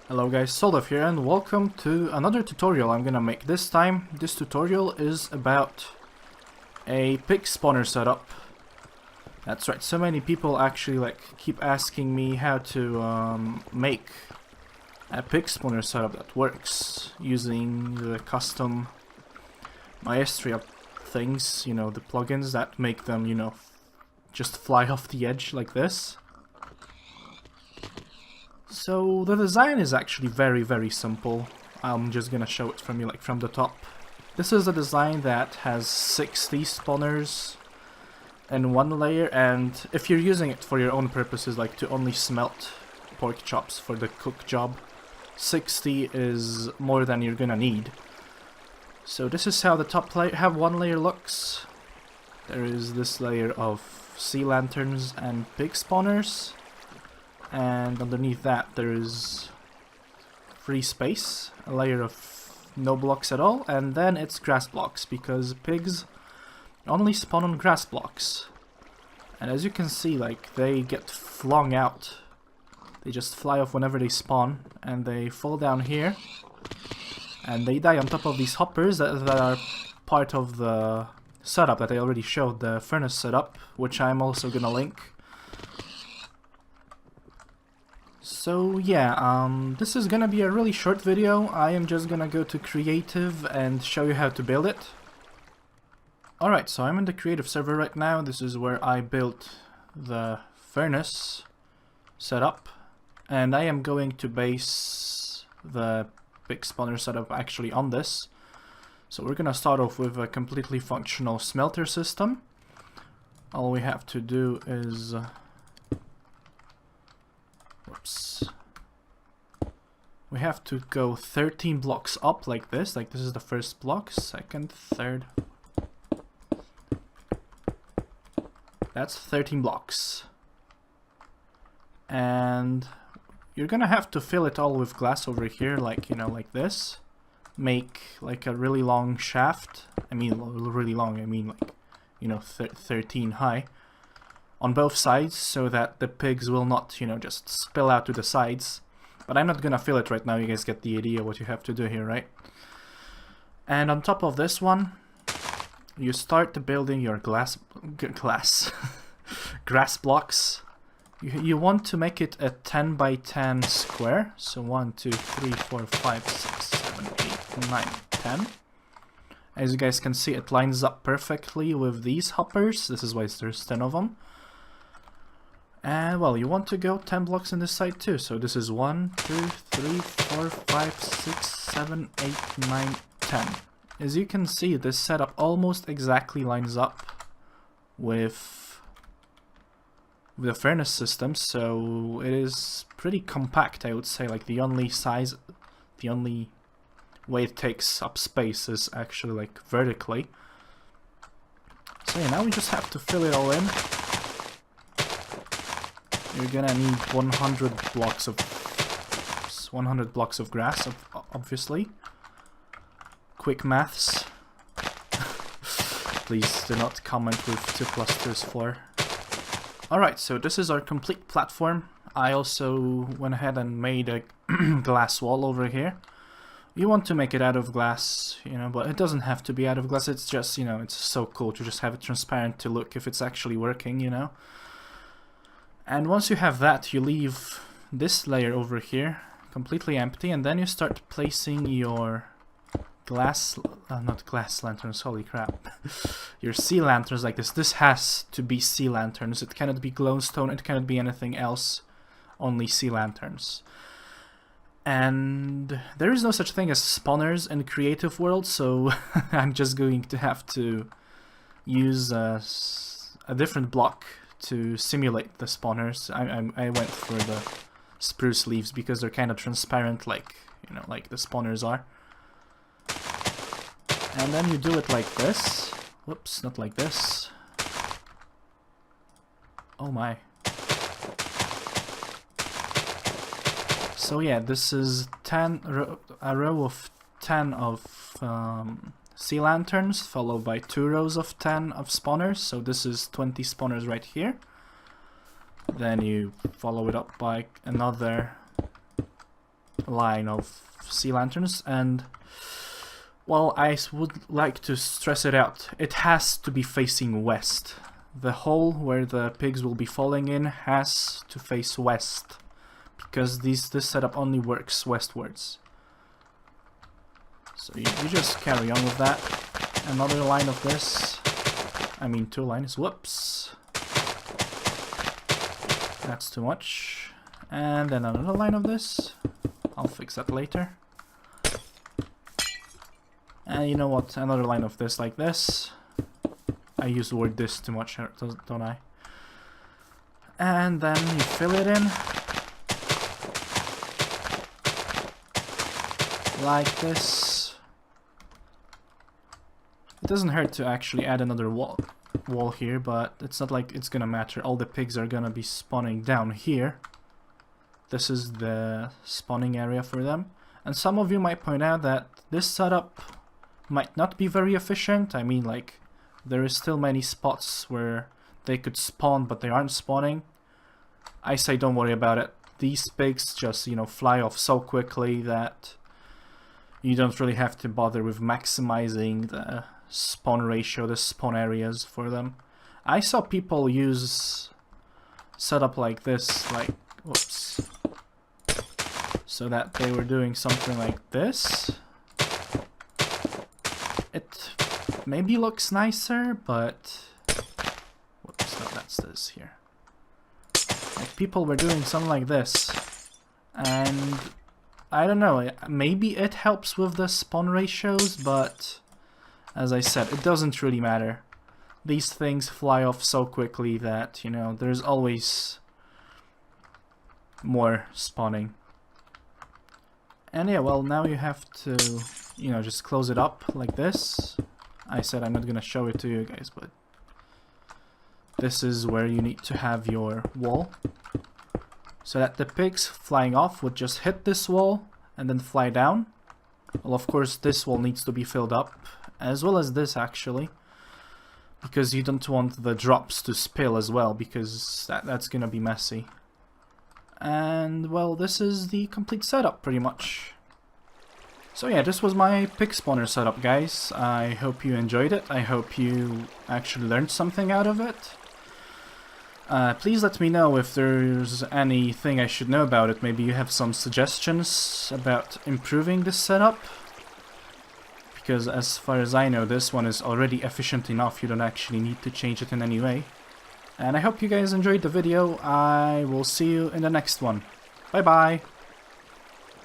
Hello guys, Solov here and welcome to another tutorial I'm gonna make. This time, this tutorial is about a pig spawner setup. That's right, so many people actually keep asking me how to make a pig spawner setup that works using the custom Maestrea things, you know, the plugins that make them, you know, just fly off the edge like this. So the design is actually very simple. I'm just gonna show it from you from the top. This is a design that has 60 spawners in one layer, and if you're using it for your own purposes, like to only smelt pork chops for the cook job, 60 is more than you're gonna need. So this is how the top layer, one layer looks. There is this layer of sea lanterns and pig spawners. And underneath that there is free space, a layer of no blocks at all, and then it's grass blocks, because pigs only spawn on grass blocks. And as you can see, they get flung out. They just fly off whenever they spawn, and they fall down here, and they die on top of these hoppers that are part of the setup that I already showed, the furnace setup, which I'm also gonna link. So yeah, this is gonna be a really short video. I am just gonna go to creative and show you how to build it. Alright, so I'm in the creative server right now. This is where I built the furnace setup, and I am going to base the pig spawner setup actually on this. So we're gonna start off with a completely functional smelter system. All we have to do is we have to go 13 blocks up like this is the first block, second, third. That's 13 blocks. And you're gonna have to fill it all with glass over here, like this. Make like a really long shaft. I mean, really long, I mean 13 high. On both sides, so that the pigs will not, just spill out to the sides. But I'm not gonna fill it right now, you guys get the idea what you have to do here, right? And on top of this one, you start building your grass blocks. You want to make it a 10 by 10 square. So 1, 2, 3, 4, 5, 6, 7, 8, 9, 10. As you guys can see, it lines up perfectly with these hoppers. This is why there's 10 of them. And well, you want to go 10 blocks in this side too. So this is 1, 2, 3, 4, 5, 6, 7, 8, 9, 10. As you can see, this setup almost exactly lines up with the furnace system. So it is pretty compact, I would say. Like the only way it takes up space is actually vertically. So yeah, now we just have to fill it all in. You're gonna need 100 blocks of grass, obviously. Quick maths. Please do not comment with 2 + 2 is 4. Alright, so this is our complete platform. I also went ahead and made a glass wall over here. You want to make it out of glass, but it doesn't have to be out of glass. It's just, it's so cool to just have it transparent to look if it's actually working, And once you have that, you leave this layer over here completely empty, and then you start placing your not glass lanterns, holy crap, your sea lanterns like this. This has to be sea lanterns. It cannot be glowstone, it cannot be anything else, only sea lanterns. And there is no such thing as spawners in creative world, so I'm just going to have to use a different block to simulate the spawners. I went for the spruce leaves because they're kind of transparent, like the spawners are. And then you do it like this. Whoops, not like this. Oh my. So yeah, this is a row of 10 of sea lanterns, followed by 2 rows of 10 of spawners. So this is 20 spawners right here. Then you follow it up by another line of sea lanterns, and well, I would like to stress it out. It has to be facing west. The hole where the pigs will be falling in has to face west, because this setup only works westwards. So you just carry on with that. Another line of this. I mean 2 lines. Whoops. That's too much. And then another line of this. I'll fix that later. And you know what? Another line of this like this. I use the word this too much, don't I? And then you fill it in. Like this. It doesn't hurt to actually add another wall here, but it's not like it's gonna matter. All the pigs are gonna be spawning down here. This is the spawning area for them. And some of you might point out that this setup might not be very efficient. I mean, like, there is still many spots where they could spawn, but they aren't spawning. I say don't worry about it. These pigs just, you know, fly off so quickly that you don't really have to bother with maximizing the spawn ratio, the spawn areas for them. I saw people use setup like this, like, whoops, so that they were doing something like this. It maybe looks nicer, but whoops, no, that's this here. Like, people were doing something like this, and I don't know, maybe it helps with the spawn ratios, but as I said, it doesn't really matter. These things fly off so quickly that, you know, there's always more spawning. And yeah, well, now you have to, you know, just close it up like this. I said I'm not gonna show it to you guys, but this is where you need to have your wall, so that the pigs flying off would just hit this wall and then fly down. Well, of course, this wall needs to be filled up, as well as this actually, because you don't want the drops to spill as well, because that's gonna be messy. And well, this is the complete setup pretty much. So yeah, this was my pig spawner setup, guys. I hope you enjoyed it. I hope you actually learned something out of it. Please let me know if there's anything I should know about it. Maybe you have some suggestions about improving this setup. Because as far as I know, this one is already efficient enough. You don't actually need to change it in any way. And I hope you guys enjoyed the video. I will see you in the next one. Bye bye!